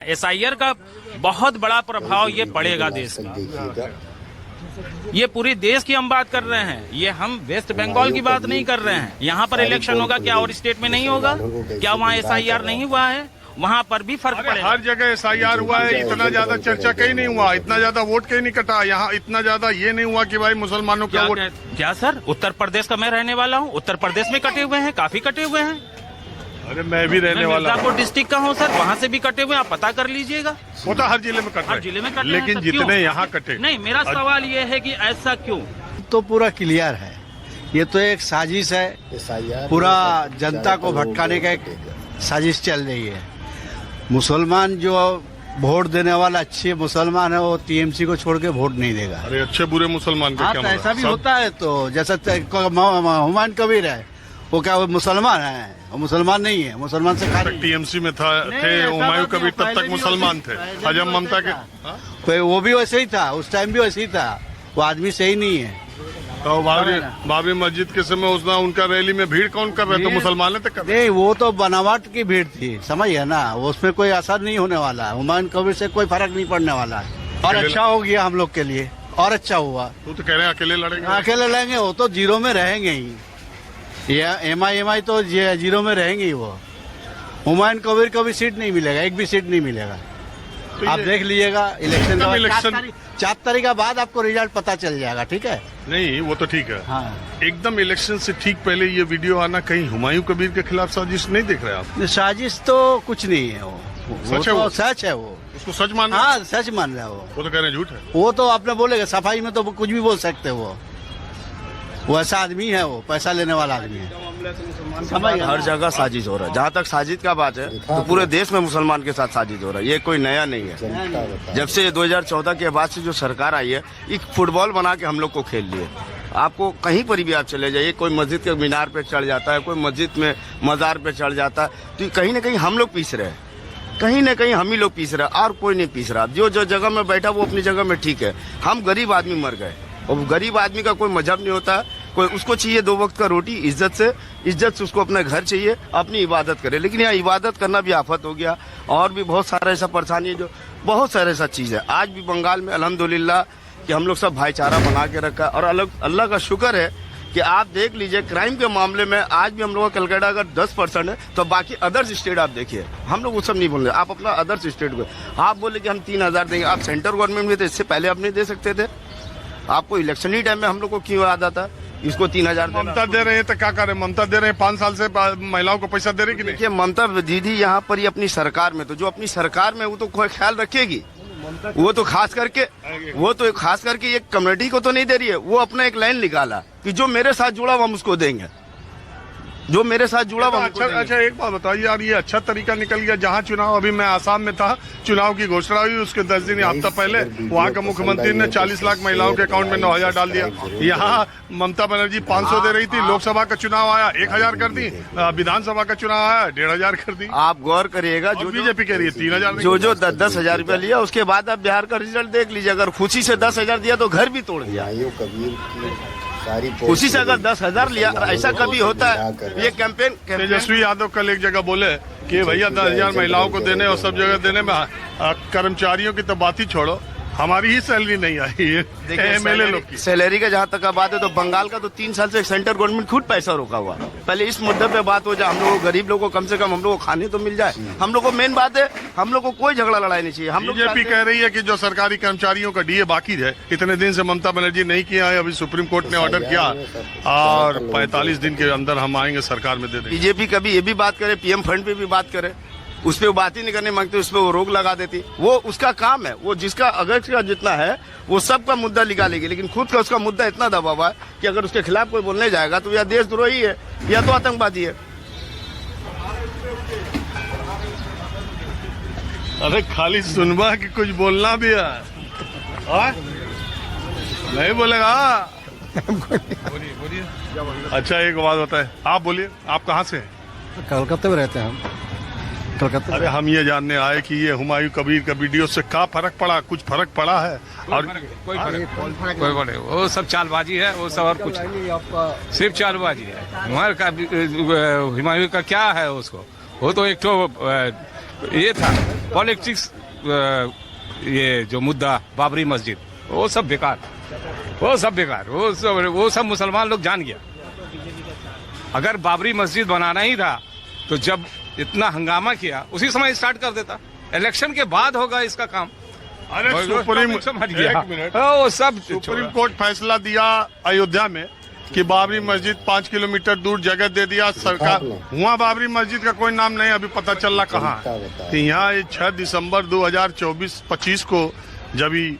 SIR का बहुत बड़ा प्रभाव ये पड़ेगा देश का। ये पूरे देश की हम बात कर रहे हैं, ये हम वेस्ट बंगाल की बात नहीं कर रहे हैं। यहाँ पर इलेक्शन होगा, क्या और स्टेट में नहीं होगा? क्या वहाँ एसआईआर नहीं हुआ है? वहाँ पर भी फर्क पड़ेगा। हर जगह एसआईआर हुआ है, इतना ज्यादा चर्चा कहीं नहीं हुआ, इतना ज्यादा वोट कहीं नहीं कटा। यहाँ इतना ज्यादा ये नहीं हुआ कि भाई मुसलमानों का वोट। क्या सर, उत्तर प्रदेश का मैं रहने वाला हूँ, उत्तर प्रदेश में कटे हुए हैं, काफी कटे हुए हैं। अरे मैं भी रहने वाला हूँ, मिर्जापुर डिस्ट्रिक्ट का हूँ सर, वहाँ से भी कटे हुए, आप पता कर लीजिएगा। वो तो हर जिले में कटे, हर जिले में कटे, लेकिन जितने यहाँ कटे नहीं। मेरा सवाल ये है कि ऐसा क्यों? तो पूरा क्लियर है, ये तो एक साजिश है, पूरा जनता को भटकाने का एक साजिश चल रही है। मुसलमान जो वोट देने वाला अच्छे मुसलमान है, वो टीएमसी को छोड़ के वोट नहीं देगा। अरे अच्छे बुरे मुसलमान का क्या मतलब? ऐसा भी होता है, तो जैसा हुमायूं कबीर है, वो क्या वो मुसलमान है? वो मुसलमान नहीं है, मुसलमान से खाली टीएमसी में थे हुमायूं कबीर, तब तक मुसलमान थे। हजम ममता के वो भी वैसे ही था, उस टाइम भी वैसे ही था, वो आदमी सही नहीं है। तो बाबरी मस्जिद के समय उसने उनका रैली में भीड़ कौन कर रहे थे? मुसलमान थे। नहीं, वो तो बनावट की भीड़ थी, समझिए ना, उसमें कोई असर नहीं होने वाला है। हुमायूं कबीर से कोई फर्क नहीं पड़ने वाला है। और अच्छा हो गया हम लोग के लिए, और अच्छा हुआ। वो तो कह रहे हैं अकेले लड़ेंगे, अकेले लड़ेंगे, वो तो जीरो में रहेंगे ही। ये एमआई तो जीरो में रहेंगे ही। वो हुमायूं कबीर को भी सीट नहीं मिलेगा, एक भी सीट नहीं मिलेगा। तो आप देख लीजिएगा इलेक्शन इलेक्शन 4 तारीख के बाद आपको रिजल्ट पता चल जाएगा, ठीक है? नहीं, वो तो ठीक है। हाँ, एकदम इलेक्शन से ठीक पहले ये वीडियो आना, कहीं हुमायूं कबीर के खिलाफ साजिश नहीं देख रहे आप? साजिश तो कुछ नहीं है, वो तो सच है। वो उसको सच मान? हाँ, सच मान रहा है वो तो कह रहे हैं झूठ है। वो तो आपने बोलेगा, सफाई में तो कुछ भी बोल सकते हो। वो ऐसा आदमी है, वो पैसा लेने वाला आदमी है। हर जगह साजिश हो रहा है। जहाँ तक साजिश का बात है, तो पूरे देश में मुसलमान के साथ साजिश हो रहा है, ये कोई नया नहीं है। जब से 2014 के बाद से जो सरकार आई है, एक फुटबॉल बना के हम लोग को खेल लिए। आपको कहीं पर भी आप चले जाइए, कोई मस्जिद के मीनार पे चढ़ जाता है, कोई मस्जिद में मजार पे चढ़ जाता है, तो कहीं ना कहीं हम लोग पीस रहे हैं, कहीं ना कहीं हम ही लोग पीस रहे हैं, और कोई नहीं पीस रहा। जो जगह में बैठा वो अपनी जगह में ठीक है। हम गरीब आदमी मर गए, और गरीब आदमी का कोई मजहब नहीं होता, कोई उसको चाहिए 2 वक्त का रोटी, इज्जत से उसको अपना घर चाहिए, अपनी इबादत करे। लेकिन यहाँ इबादत करना भी आफत हो गया, और भी बहुत सारा ऐसा परेशानी है, जो बहुत सारा ऐसा चीज है। आज भी बंगाल में अल्हम्दुलिल्लाह कि हम लोग सब भाईचारा बना के रखा, और अल्लाह का शुक्र है कि आप देख लीजिए क्राइम के मामले में आज भी हम लोग का कलकत्ता अगर 10% है, तो बाकी अदर्स स्टेट आप देखिए, हम लोग वो सब नहीं बोल रहे। आप अपना अदर्स स्टेट को आप बोले कि हम 3000 देंगे, आप सेंट्रल गवर्नमेंट में थे, इससे पहले आप नहीं दे सकते थे? आपको इलेक्शन ही टाइम में हम लोग को क्यों याद आता है इसको 3000? ममता दे रहे हैं तो क्या करें? ममता दे रहे हैं, 5 साल से महिलाओं को पैसा दे रहे कि नहीं? देखिए, ममता दीदी यहाँ पर ही अपनी सरकार में, तो जो अपनी सरकार में वो तो कोई ख्याल रखेगी, वो तो खास करके एक कम्युनिटी को तो नहीं दे रही है। वो अपना एक लाइन निकाला कि जो मेरे साथ जुड़ा हुआ हम उसको देंगे, जो मेरे साथ जुड़ा हुआ। अच्छा, एक बात बताइए यार, ये अच्छा तरीका निकल गया। जहाँ चुनाव, अभी मैं आसाम में था, चुनाव की घोषणा हुई, उसके 10 दिन हफ्ता पहले वहाँ का मुख्यमंत्री ने 40 लाख महिलाओं के अकाउंट में 9000 डाल दिया। यहाँ ममता बनर्जी 500 दे रही थी, लोकसभा का चुनाव आया 1000 कर दी, विधानसभा का चुनाव आया 1500 कर दी। आप गौर करिएगा, जो बीजेपी कह रही है 3000, जो 10,000 रुपया लिया, उसके बाद आप बिहार का रिजल्ट देख लीजिए। अगर खुशी से 10,000 दिया तो घर भी तोड़ दिया। खुशी से अगर 10,000 लिया, ऐसा कभी होता है? ये कैंपेन तेजस्वी यादव कल एक जगह बोले कि भैया 10,000 महिलाओं को देने और सब जगह देने में, कर्मचारियों की तो बात ही छोड़ो, हमारी ही सैलरी नहीं आई है एमएलए लोग की। सैलरी का जहाँ तक बात है, तो बंगाल का तो 3 साल से सेंट्रल गवर्नमेंट खुद पैसा रोका हुआ। पहले इस मुद्दे पे बात हो जाए, हम लोग गरीब लोगों को कम से कम हम लोग को खाने तो मिल जाए। हम लोग को मेन बात है, हम लोग को कोई झगड़ा लड़ाई नहीं चाहिए। हम लोग बीजेपी कह रही है कि जो सरकारी कर्मचारियों का डीए बाकी है, इतने दिन से ममता बनर्जी नहीं किया है, अभी सुप्रीम कोर्ट ने ऑर्डर किया, और 45 दिन के अंदर हम आएंगे, सरकार में दे देंगे। बीजेपी कभी ये भी बात करे, पीएम फंड पे भी बात करे, उस पर वो बात ही नहीं करने मांगते, उस पर वो रोक लगा देती। वो उसका काम है, वो जिसका अगर का जितना है वो सबका मुद्दा निकालेगी, लेकिन खुद का उसका मुद्दा इतना दबा हुआ है कि अगर उसके खिलाफ कोई बोलने जाएगा तो या देशद्रोही है या तो आतंकवादी है। अरे खाली सुनवा कि कुछ बोलना भी है, नहीं बोलेगा? बोलिए। अच्छा, एक बात बताए, आप बोलिए, आप कहाँ से हैं? कलकत्ते में रहते हैं हम, कलकत्ता। अरे हम ये जानने आए कि ये हुमायूं कबीर का वीडियो से क्या फर्क पड़ा? कुछ फर्क पड़ा है? और कोई फर्क, वो सब चालबाजी है, वो सब, और कुछ सिर्फ चालबाजी है। हुमायूं का क्या है उसको? वो तो एक तो ये था पॉलिटिक्स, ये जो मुद्दा बाबरी मस्जिद, वो सब बेकार, वो सब मुसलमान लोग जान गया। अगर बाबरी मस्जिद बनाना ही था तो जब इतना हंगामा किया उसी समय स्टार्ट कर देता। इलेक्शन के बाद होगा इसका काम। अरे सुप्रीम समझ गया, एक मिनट, वो सब सुप्रीम कोर्ट फैसला दिया अयोध्या में कि बाबरी मस्जिद 5 किलोमीटर दूर जगह दे दिया सरकार। वहाँ बाबरी मस्जिद का कोई नाम नहीं, अभी पता चल रहा कहाँ है। तो यहाँ 6 दिसंबर 2024-25 को जब ही,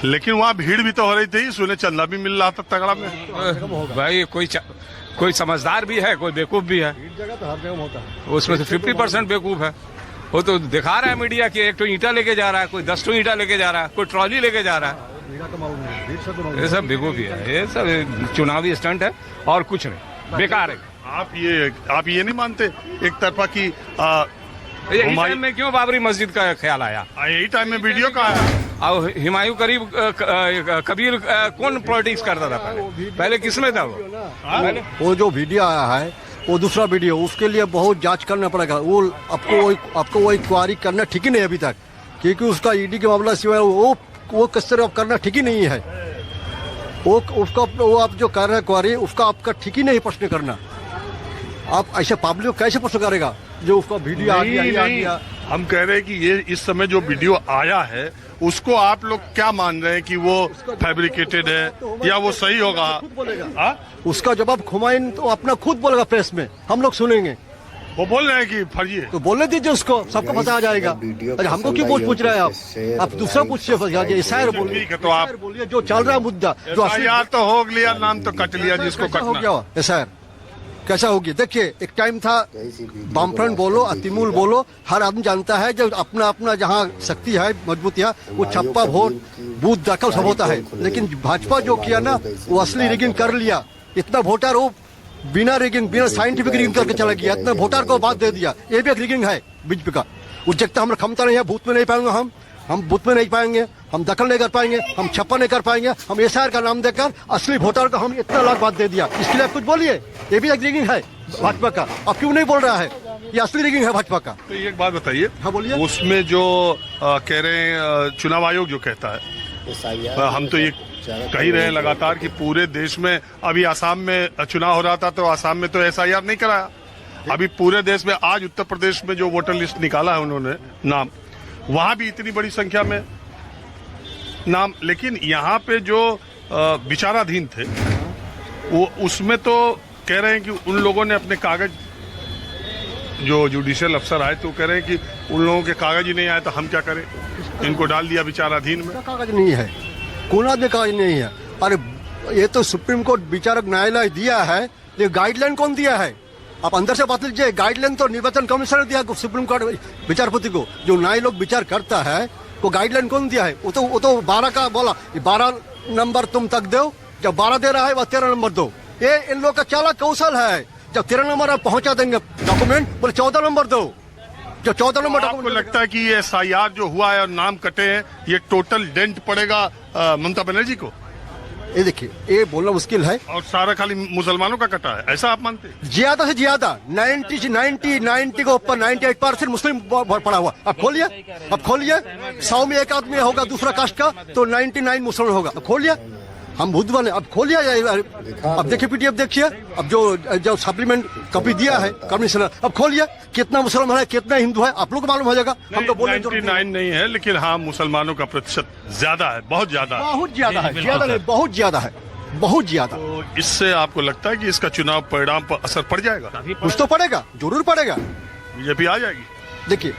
लेकिन वहाँ भीड़ भी तो हो रही थी, सुने चंदा भी मिल रहा था तगड़ा में। भाई कोई समझदार भी है, कोई बेवकूफ भी है। उसमें से 50% बेवकूफ है। वो तो दिखा रहा है मीडिया कि एक तो ईंटा लेके जा रहा है, कोई 10 ईंटा लेके जा रहा है, कोई ट्रॉली लेके जा रहा है। ये सब बेवकूफी है, ये सब चुनावी स्टंट है और कुछ नहीं, बेकार है। आप ये नहीं मानते एक तरफा की यही टाइम में क्यों बाबरी मस्जिद का ख्याल आया? यही टाइम में वीडियो का आया। और हुमायूं कबीर कौन पॉलिटिक्स करता था पहले किसमें था वो जो वीडियो आया है वो दूसरा वीडियो, उसके लिए बहुत जांच करना पड़ेगा। वो आपको वो इंक्वायरी करना ठीक ही नहीं अभी तक, क्योंकि उसका ईडी के मामला सिवाय वो किस तरह करना ठीक ही नहीं है। वो आप जो कर रहे हैं क्वारी, उसका आपका ठीक ही नहीं प्रश्न करना। आप ऐसे पब्लिक को कैसे प्रश्न करेगा जो उसका वीडियो आ गया? हम कह रहे हैं कि ये इस समय जो वीडियो आया है उसको आप लोग क्या मान रहे हैं कि वो फैब्रिकेटेड है या वो सही होगा? उसका जवाब हुमायूं तो अपना खुद बोलेगा प्रेस में, हम लोग सुनेंगे। वो बोल रहे हैं कि फर्जी है, तो बोलने दीजिए उसको, सबको पता आ जाएगा। अरे हमको क्यों पूछ रहे हैं आप दूसरा पूछिए। एसआईआर बोलिए, तो आप बोलिए जो चल रहा है मुद्दा, जो एसआईआर तो हो गया, नाम तो कट लिया जिसको हो कटना। गया एसआईआर कैसा होगी? देखिए एक टाइम था, वामफ्रंट बोलो, अतिमूल बोलो, हर आदमी जानता है जब अपना अपना जहाँ शक्ति है, मजबूती है, वो छप्पा वोट बूथ दाखिल सब होता है। लेकिन भाजपा जो किया ना, वो असली रिगिंग कर लिया। इतना वोटर वो बिना रिगिंग, बिना साइंटिफिक रिगिंग करके चला गया। इतना वोटर को बात दे दिया, ये भी एक रिगिंग है बीजेपी का। उस जगह हमारा क्षमता नहीं है, बूथ में नहीं पाएंगे हम बूथ में नहीं पाएंगे, हम दखल नहीं कर पाएंगे, हम छप्पा नहीं कर पाएंगे। हम एसआईआर का नाम देकर असली वोटर को हम इतना लाख बात दे दिया। इसके लिए आप कुछ बोलिए, ये भी एक रिगिंग है भाजपा का। अब क्यों नहीं बोल रहा है? ये असली रिगिंग है भाजपा का। तो एक बात बताइए, हाँ बोलिए। उसमें जो कह रहे हैं चुनाव आयोग जो कहता है, हम तो ये कह ही रहे हैं लगातार कि पूरे देश में, अभी आसाम में चुनाव हो रहा था तो आसाम में तो एसआईआर नहीं कराया। अभी पूरे देश में आज उत्तर प्रदेश में जो वोटर लिस्ट निकाला है उन्होंने नाम, वहां भी इतनी बड़ी संख्या में नाम, लेकिन यहाँ पे जो विचाराधीन थे वो उसमें तो कह रहे हैं कि उन लोगों ने अपने कागज, जो जुडिशियल अफसर आए तो कह रहे हैं कि उन लोगों के कागज ही नहीं आए तो हम क्या करें, इनको डाल दिया विचाराधीन में। कागज नहीं है, कोई आदमी कागज नहीं है। अरे ये तो सुप्रीम कोर्ट विचारक न्यायालय दिया है, ये गाइडलाइन कौन दिया है? आप अंदर से बात लीजिए। गाइडलाइन तो निर्वाचन कमीशन ने दिया सुप्रीम कोर्ट विचारपति को, जो न्याय लोग विचार करता है, वो गाइडलाइन कौन दिया है? वो तो 12 का बोला, 12 नंबर तुम तक दो, जब 12 दे रहा है वह 13 नंबर दो। ये इन लोग का चालाक कौशल है। जब 13 नंबर आप पहुंचा देंगे डॉक्यूमेंट, बोले 14 नंबर दो। जो 14 नंबर आपको लगता है कि ये एसआईआर जो हुआ है और नाम कटे हैं, ये टोटल डेंट पड़ेगा ममता बनर्जी को? ये देखिए, ये बोलना मुश्किल है। और सारा खाली मुसलमानों का कटा है, ऐसा आप मानते हैं? ज्यादा से ज्यादा 90 के ऊपर 98% मुस्लिम पड़ा हुआ। अब खोलिए 100 में एक आदमी होगा दूसरा कास्ट का, तो 99 मुस्लिम होगा। अब खोलिए, हम बुद्ध बने, अब खोलिए। अब देखिए पीडीएफ देखिए, अब जो सप्लीमेंट कॉपी दिया है कमिश्नर, अब खोलिए कितना मुसलमान है कितना हिंदू है, आप लोग को मालूम हो जाएगा। हम तो बोले 99 नहीं है, लेकिन हाँ मुसलमानों का प्रतिशत ज्यादा है, बहुत ज्यादा है। बहुत ज्यादा है, ज्यादा नहीं, बहुत ज्यादा है, बहुत ज्यादा। तो इससे आपको लगता है कि इसका चुनाव परिणाम पर असर पड़ जाएगा? कुछ तो पड़ेगा, जरूर पड़ेगा। बीजेपी आ जाएगी। देखिए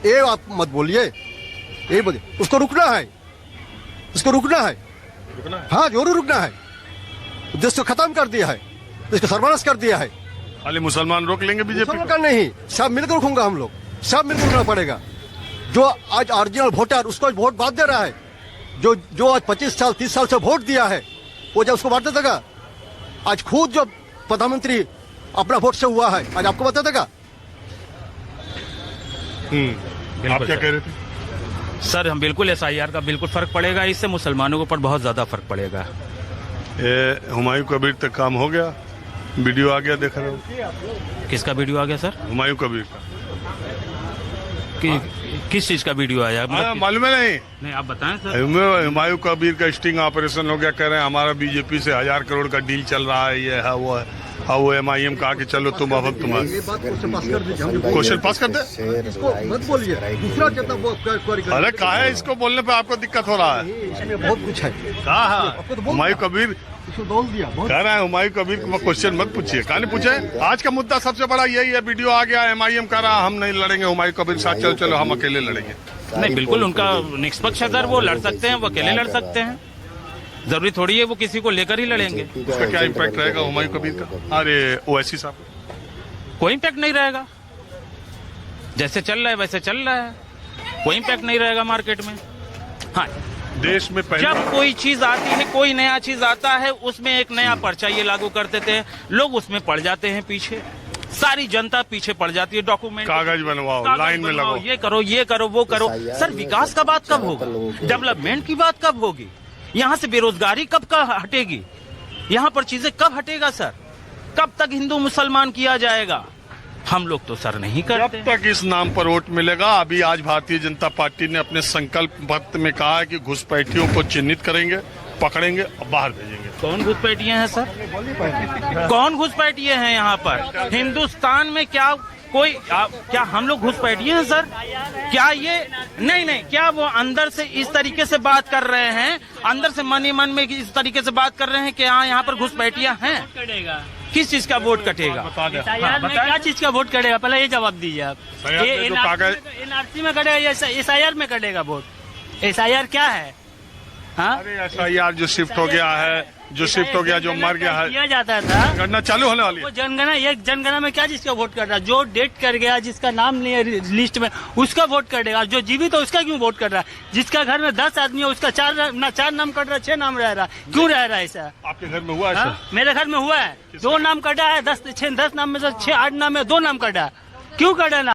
ये आप मत बोलिए, ये बोलिए उसको रुकना है, उसको रुकना है। हाँ जरूर रुकना है। देश को खत्म कर दिया है, देश को सर्वनाश कर दिया है। खाली मुसलमान रोक लेंगे बीजेपी का नहीं, सब मिलकर रुकूंगा, हम लोग सब मिलकर रुकना पड़ेगा। जो आज ओरिजिनल वोटर उसको वोट बात दे रहा है, जो आज 25 साल 30 साल से वोट दिया है, वो जब उसको बांट देगा। आज खुद जो प्रधानमंत्री अपना वोट से हुआ है, आज आपको बता देगा। आप क्या कह रहे थे? सर हम बिल्कुल एसआईआर का बिल्कुल फर्क पड़ेगा, इससे मुसलमानों के ऊपर बहुत ज्यादा फर्क पड़ेगा। हुमायूं कबीर तक काम हो गया, वीडियो आ गया, देख रहे हो? किसका वीडियो आ गया सर? हुमायूं कबीर का। किस चीज का वीडियो आया मतलब मालूम है नहीं आप बताएं सर। हुमायूं कबीर का स्टिंग ऑपरेशन हो गया, कह रहे हैं हमारा बीजेपी से 1000 करोड़ का डील चल रहा है, ये है वो है। वो MIM कहा कि चलो तुम अब तुम्हारे ये बात क्वेश्चन पास कर दीजिए, हम जो क्वेश्चन पास कर दे। इसको मत बोलिए, दूसरा जितना वो क्वेरी करिए। अरे कहा है इसको बोलने पे आपको दिक्कत हो रहा है? इसमें बहुत कुछ है, कहा आपको तो बोल हुमायूं कबीर इसको बोल दिया बहुत। कह रहा है हुमायूं कबीर को क्वेश्चन मत पूछिए, कहा नहीं पूछे। आज का मुद्दा सबसे बड़ा यही है, वीडियो आ गया, MIM कह रहा हम नहीं लड़ेंगे हुमायूं कबीर साथ, चलो चलो हम अकेले लड़ेंगे। नहीं बिल्कुल उनका निष्पक्ष अगर वो लड़ सकते हैं वो अकेले लड़ सकते हैं, जरूरी थोड़ी है वो किसी को लेकर ही लड़ेंगे। उसका क्या इम्पैक्ट रहेगा हुमायूं कबीर का? अरे ओवैसी साहब कोई इम्पैक्ट नहीं रहेगा, जैसे चल रहा है वैसे चल रहा है, कोई इम्पैक्ट नहीं रहेगा मार्केट में। हाँ देश में पहले जब कोई चीज आती है, कोई नया चीज आता है, उसमें एक नया पर्चा ये लागू कर देते हैं, लोग उसमें पड़ जाते हैं पीछे, सारी जनता पीछे पड़ जाती है। डॉक्यूमेंट कागज बनवाओ, लाइन में लगो, ये करो वो करो। सर विकास का बात कब होगा? डेवलपमेंट की बात कब होगी? यहाँ से बेरोजगारी कब हटेगी? यहाँ पर चीजें कब हटेगा सर? कब तक हिंदू मुसलमान किया जाएगा? हम लोग तो सर नहीं करते। जब तक इस नाम पर वोट मिलेगा। अभी आज भारतीय जनता पार्टी ने अपने संकल्प पत्र में कहा है कि घुसपैठियों को चिन्हित करेंगे, पकड़ेंगे और बाहर भेजेंगे। कौन घुसपैठिए हैं सर? कौन घुसपैठिए हैं यहाँ पर? हिंदुस्तान में क्या कोई क्या हम लोग घुसपैठिए हैं सर? क्या ये नहीं क्या वो अंदर से इस तरीके से बात कर रहे हैं, अंदर से मन ही मन में इस तरीके से बात कर रहे हैं कि हाँ यहाँ पर घुसपैठिया हैं? किस चीज का वोट कटेगा? क्या चीज का वोट कटेगा, पहले ये जवाब दीजिए आप। ये NRC में कटेगा या SIR में कटेगा वोट? SIR क्या है? हाँ अरे SIR जो शिफ्ट हो गया है, जो मर गया है, किया जाता था, गणना चालू होने वाली है। वो जनगणना, ये जनगणना में क्या चीज का वोट कर रहा है? जो डेट कर गया, जिसका नाम नहीं है लिस्ट में, उसका वोट कटेगा। जो जीवित है उसका क्यों वोट कर रहा है? जिसका घर में 10 आदमी है उसका 4 नाम कट रहा है, 6 नाम रह रहा है, क्यों रह रहा है ऐसा? आपके घर में हुआ ऐसा? मेरे घर में हुआ है, 2 नाम कटा है, 10 नाम में से 6-8 नाम में 2 नाम कटा है, क्यों कटा ना?